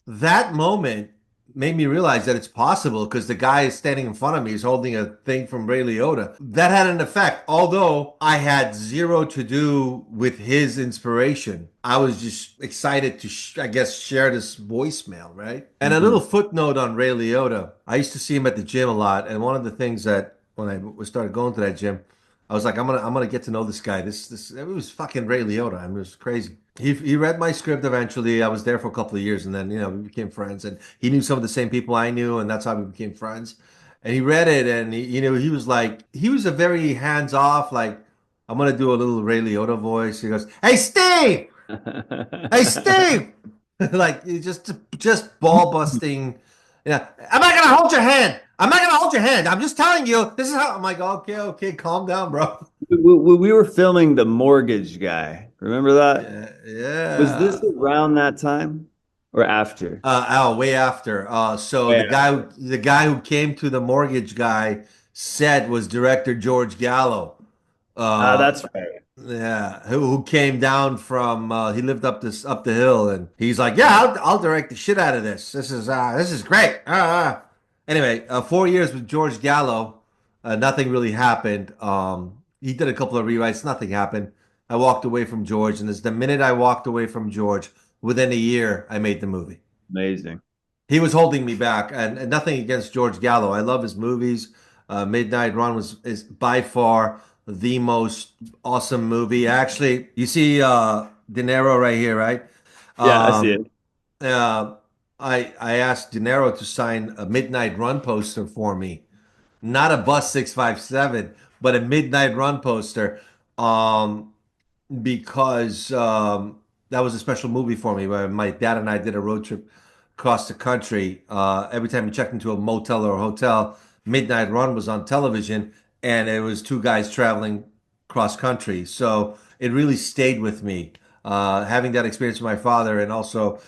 that moment made me realize that it's possible because the guy is standing in front of me is holding a thing from Ray Liotta. That had an effect. Although I had zero to do with his inspiration, I was just excited to, I guess, share this voicemail, right? And a little Mhm. footnote on Ray Liotta. I used to see him at the gym a lot, and one of the things that when I started going to that gym, I was like, I'm gonna get to know this guy. This it was fucking Ray Liotta. I mean, it was crazy. He read my script eventually. I was there for a couple of years, and then we became friends. And he knew some of the same people I knew, and that's how we became friends. And he read it, and he was like, he was a very hands off, like I'm gonna do a little Ray Liotta voice. He goes, "Hey Steve, hey Steve," like he just ball busting. Yeah, I'm not gonna hold your hand. I'm not gonna hold your hand. I'm just telling you. This is how. I'm like, okay, okay, calm down, bro. We were filming The Mortgage Guy. Remember that? Yeah, Was this yeah. around that time or after? Way after. So Yeah. the guy who came to the mortgage guy set was director George Gallo. Uh, That's right. yeah, who came down from he lived up the hill, and he's like, yeah, I'll direct the shit out of this. This is great. Anyway, 4 years with George Gallo, nothing really happened. He did a couple of rewrites, nothing happened. I walked away from George, and it's the minute I walked away from George, within a year, I made the movie. Amazing. He was holding me back, and nothing against George Gallo. I love his movies. Midnight Run is by far the most awesome movie. Actually, you see De Niro right here, right? Yeah, I see Um, it. uh, I asked De Niro to sign a Midnight Run poster for me, not a Bus 657, but a Midnight Run poster. Um, because that was a special movie for me. Where my dad and I did a road trip across the country. Every time we checked into a motel or a hotel, Midnight Run was on television, and it was two guys traveling cross country. So it really stayed with me, having that experience with my father, and also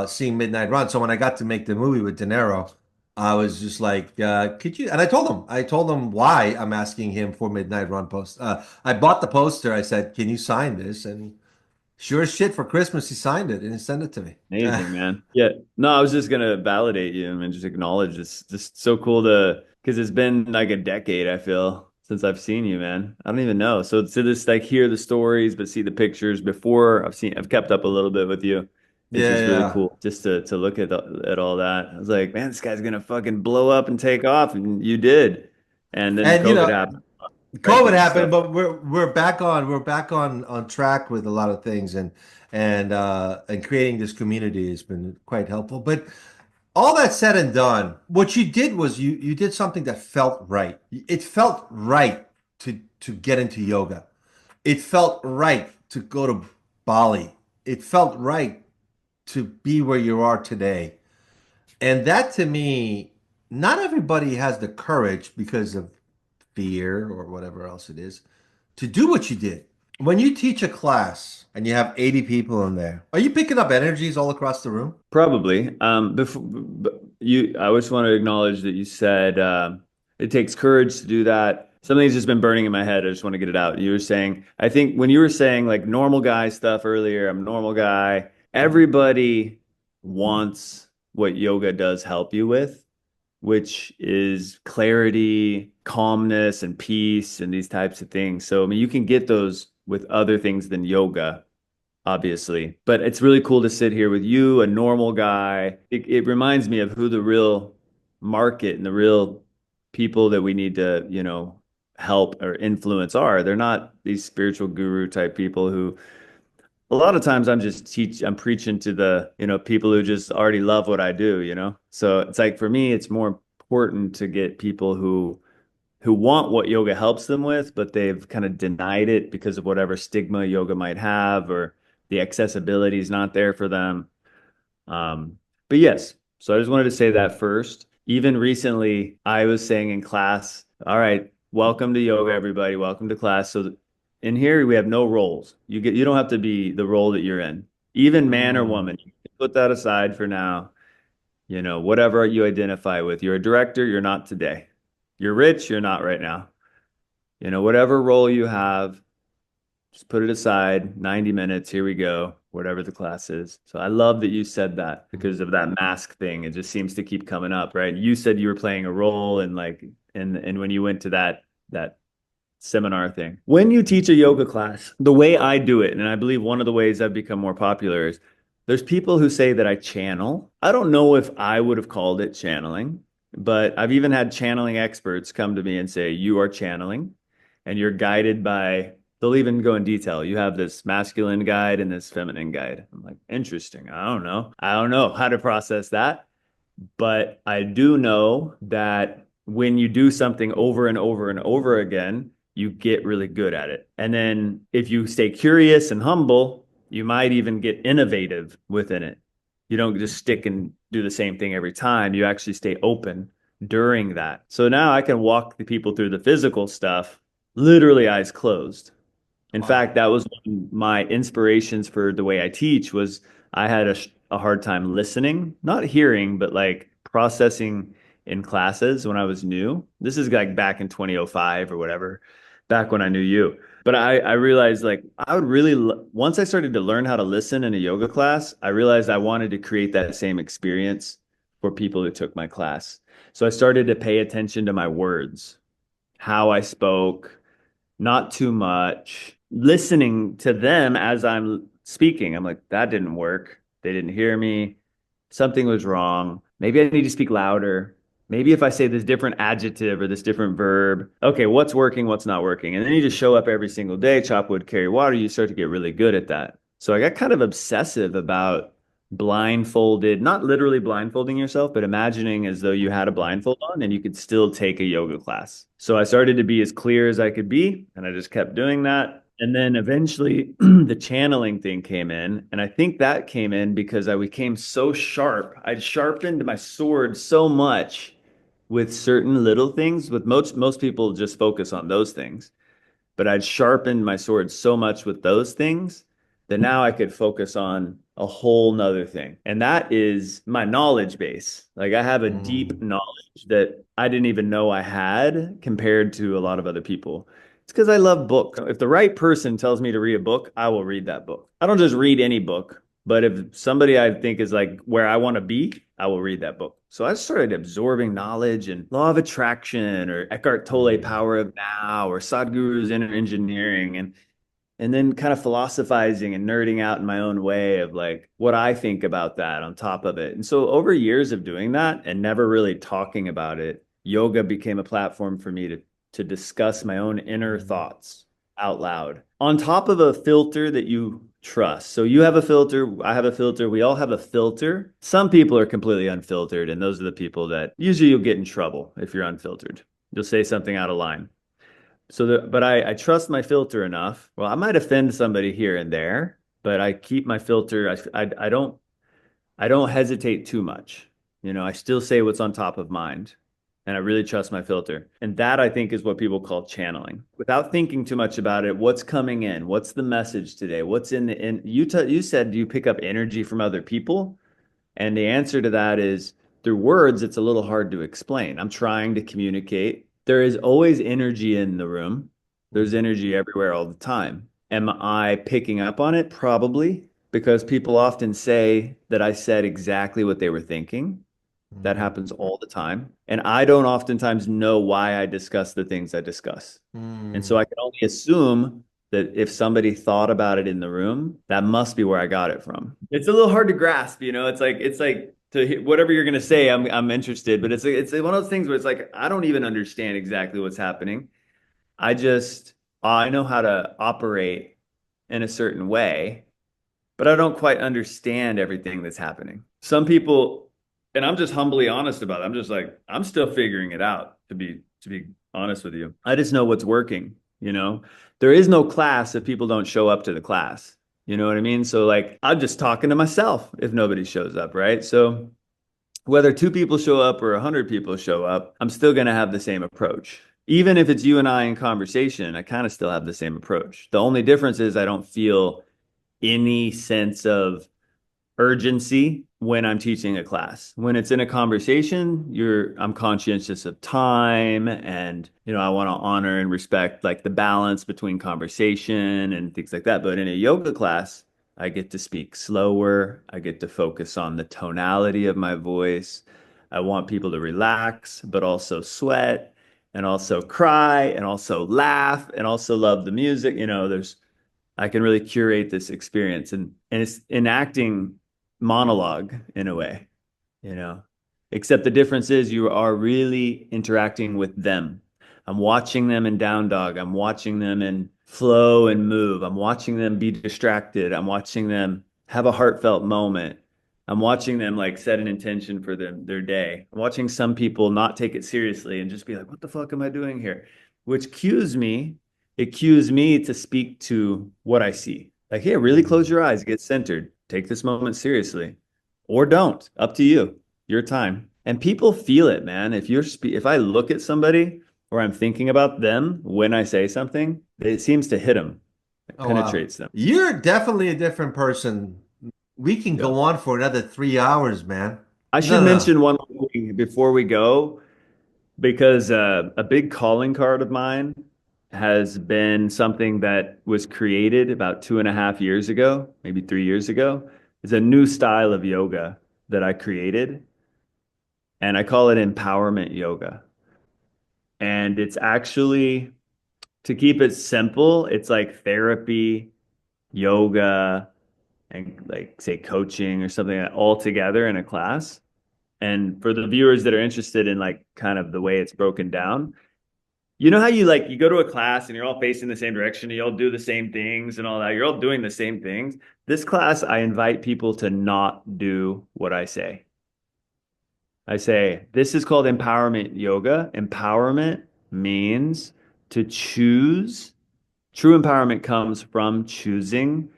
seeing Midnight Run. So when I got to make the movie with De Niro, I was just like, could you? And I told him why I'm asking him for Midnight Run post. I bought the poster. I said, can you sign this? And sure as shit for Christmas, he signed it and he sent it to me. Amazing, man. Yeah. No, I was just gonna validate you and just acknowledge it's just so cool to because it's been like a decade, I feel, since I've seen you, man. I don't even know. So to this like hear the stories, but see the pictures before I've kept up a little bit with you. It's Yeah, just really yeah. cool just to look at all that. I was like, man, this guy's gonna fucking blow up and take off, and you did. And then And COVID happened, COVID crisis and happened, stuff. but we're back on track with a lot of things, and creating this community has been quite helpful. But all that said and done, what you did was you did something that felt right. It felt right to get into yoga. It felt right to go to Bali. It felt right to be where you are today. And that to me, not everybody has the courage because of fear or whatever else it is to do what you did. When you teach a class and you have 80 people in there, are you picking up energies all across the room? Probably. I just want to acknowledge that you said It takes courage to do that. Something's just been burning in my head. I just want to get it out. You were saying, I think when you were saying like normal guy stuff earlier, I'm a normal guy. Everybody wants what yoga does help you with, which is clarity, calmness, and peace, and these types of things. So, I mean, you can get those with other things than yoga, obviously. But it's really cool to sit here with you, a normal guy. It reminds me of who the real market and the real people that we need to, help or influence are. They're not these spiritual guru type people who a lot of times I'm preaching to the, people who just already love what I do. So it's like for me, it's more important to get people who want what yoga helps them with, but they've kind of denied it because of whatever stigma yoga might have, or the accessibility is not there for them. But yes, so I just wanted to say that first. Even recently, I was saying in class, all right, welcome to yoga, everybody. Welcome to class. So in here, we have no roles. You don't have to be the role that you're in, even man or Mm. woman. You can put that aside for now. Whatever you identify with. You're a director, you're not today. You're rich, you're not right now. Whatever role you have, just put it aside. 90 minutes, here we go, whatever the class is. So I love that you said that because of that mask thing. It just seems to keep coming up, right? You said you were playing a role and like and when you went to that seminar thing. When you teach a yoga class, the way I do it, and I believe one of the ways I've become more popular is there's people who say that I channel. I don't know if I would have called it channeling, but I've even had channeling experts come to me and say, you are channeling and you're guided by, they'll even go in detail. You have this masculine guide and this feminine guide. I'm like, interesting. I don't know. I don't know how to process that. But I do know that when you do something over and over and over again, you get really good at it. And then if you stay curious and humble, you might even get innovative within it. You don't just stick and do the same thing every time. You actually stay open during that. So now I can walk the people through the physical stuff, literally eyes closed. In fact, Wow. that was one of my inspirations for the way I teach was I had a hard time listening, not hearing, but like processing in classes when I was new. This is like back in 2005 or whatever, back when I knew you. But I realized like I would really, once I started to learn how to listen in a yoga class, I realized I wanted to create that same experience for people who took my class. So I started to pay attention to my words, how I spoke, not too much. Listening to them as I'm speaking, I'm like, that didn't work. They didn't hear me. Something was wrong. Maybe I need to speak louder. Maybe if I say this different adjective or this different verb, okay, what's working, what's not working? And then you just show up every single day, chop wood, carry water. You start to get really good at that. So I got kind of obsessive about blindfolded, not literally blindfolding yourself, but imagining as though you had a blindfold on and you could still take a yoga class. So I started to be as clear as I could be, and I just kept doing that. And then eventually the channeling thing came in. And I think that came in because I became so sharp. I'd sharpened my sword so much with certain little things. With most people just focus on those things, but I'd sharpened my sword so much with those things that now I could focus on a whole nother thing. And that is my knowledge base. Like I have a deep Mm. knowledge that I didn't even know I had compared to a lot of other people. It's because I love books. If the right person tells me to read a book, I will read that book. I don't just read any book, but if somebody I think is like where I want to be, I will read that book. So I started absorbing knowledge and law of attraction or Eckhart Tolle Mm. power of now or Sadhguru's inner engineering and then kind of philosophizing and nerding out in my own way of like what I think about that on top of it. And so over years of doing that and never really talking about it, yoga became a platform for me to discuss my own inner Mm. thoughts out loud on top of a filter that you trust. So you have a filter, I have a filter, we all have a filter. Some people are completely unfiltered, and those are the people that usually you'll get in trouble if you're unfiltered. You'll say something out of line. But I trust my filter enough. Well, I might offend somebody here and there, but I keep my filter. I don't hesitate too much. I still say what's on top of mind, and I really trust my filter. And that I think is what people call channeling. Without thinking too much about it, what's coming in? What's the message today? What's in the in you said do you pick up energy from other people? And the answer to that is through words, it's a little hard to explain. I'm trying to communicate. There is always energy in the room. There's Mm, energy everywhere all the time. Am I picking up on it? Probably, because people often say that I said exactly what they were thinking. That mm, happens all the time. And I don't oftentimes know why I discuss the things I discuss. And so mm. I can only assume that if somebody thought about it in the room, that must be where I got it from. It's a little hard to grasp, you know. It's like whatever you're going to say, I'm interested, but it's one of those things where it's like I don't even understand exactly what's happening. I just I know how to operate in a certain way, but I don't quite understand everything that's happening. Some people, and I'm just humbly honest about it. I'm just like, I'm still figuring it out, to be honest with you. I just know what's working, you know. There is no class if people don't show up to the class. You know what I mean? So like I'm just talking to myself if nobody shows up, right? So whether two people show up or 100 people show up, I'm still going to have the same approach. Even if it's you and I in conversation, I kind of still have the same approach. The only difference is I don't feel any sense of urgency when I'm teaching a class. When it's in a conversation, I'm conscientious of time and I want to honor and respect like the balance between conversation and things like that. But in a yoga class, I get to speak slower. I get to focus on the tonality of my voice. I want people to relax, but also sweat and also cry and also laugh and also love the music. There's I can really curate this experience and it's enacting monologue in a way, you know. Except the difference is you are really interacting with them. I'm watching them in down dog. I'm watching them in flow and move. I'm watching them be distracted. I'm watching them have a heartfelt moment. I'm watching them like set an intention for their day. I'm watching some people not take it seriously and just be like, what the fuck am I doing here? Which cues me to speak to what I see. Like, hey, really close Mm. your eyes, get centered, take this moment seriously, or don't. Up to you, your time. And people feel it, man. If I look at somebody or I'm thinking about them when I say something, it seems to hit them. It Oh wow. penetrates them. You're definitely a different person. We can Yeah. go on for another 3 hours, man. I should No, no, no. mention one more thing before we go, because a big calling card of mine has been something that was created about 2.5 years ago, maybe 3 years ago. It's a new style of yoga that I created, and I call it empowerment yoga. And it's actually, to keep it simple, it's like therapy, yoga, and like say coaching or something all together in a class. And for the viewers that are interested in like kind of the way it's broken down, you know how you go to a class and you're all facing the same direction, and you all do the same things and all that. You're all doing the same things. This class, I invite people to not do what I say. I say, this is called empowerment yoga. Empowerment means to choose. True empowerment comes from choosing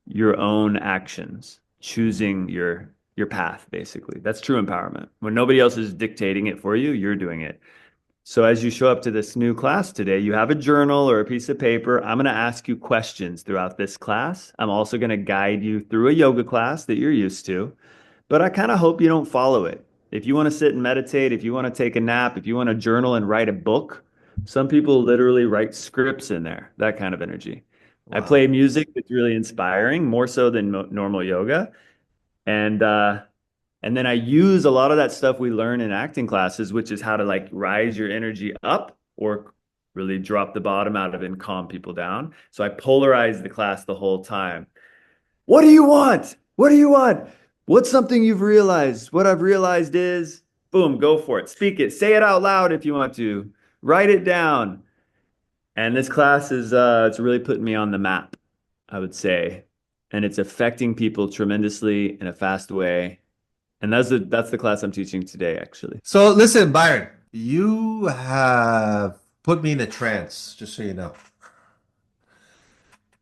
your own actions, choosing your path, basically. That's true empowerment. When nobody else is dictating it for you, you're doing it. So as you show up to this new class today, you have a journal or a piece of paper. I'm going to ask you questions throughout this class. I'm also going to guide you through a yoga class that you're used to, but I kind of hope you don't follow it. If you want to sit and meditate, if you want to take a nap, if you want to journal and write a book, some people literally write scripts in there, that kind of energy. I Wow. play music that's really inspiring, more so than normal yoga. And and then I use a lot of that stuff we learn in acting classes, which is how to like rise your energy up or really drop the bottom out of it and calm people down. So I polarize the class the whole time. What do you want? What do you want? What's something you've realized? What I've realized is, boom, go for it. Speak it. Say it out loud if you want to. Write it down. And this class is it's really putting me on the map, I would say. And it's affecting people tremendously in a fast way. And that's the class I'm teaching today, actually. So listen, Byron, you have put me in a trance, just so you know.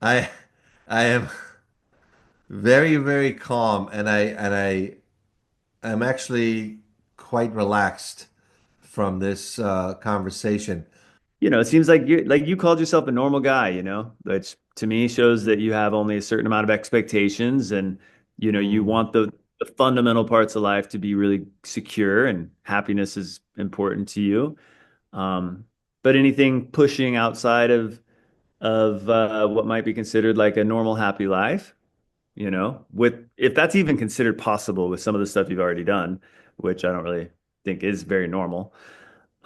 I I am very, very calm and I'm actually quite relaxed from this conversation. It seems like you called yourself a normal guy, which to me shows that you have only a certain amount of expectations and you Mm. want the fundamental parts of life to be really secure and happiness is important to you. Um, but anything pushing outside of what might be considered like a normal happy life, with if that's even considered possible with some of the stuff you've already done, which I don't really think is very normal.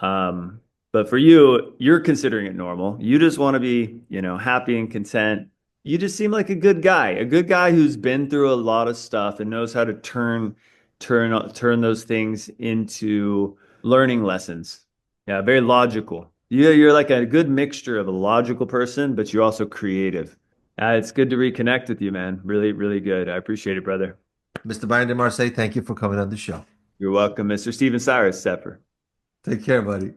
Um, but for you, you're considering it normal. You just want to be, happy and content. You just seem like a good guy who's been through a lot of stuff and knows how to turn those things into learning lessons. Yeah, very logical. You're like a good mixture of a logical person, but you're also creative. It's good to reconnect with you, man. Really, really good. I appreciate it, brother. Mr. Byron de Marsé, thank you for coming on the show. You're welcome, Mr. Steven Cyrus Stepper. Take care, buddy.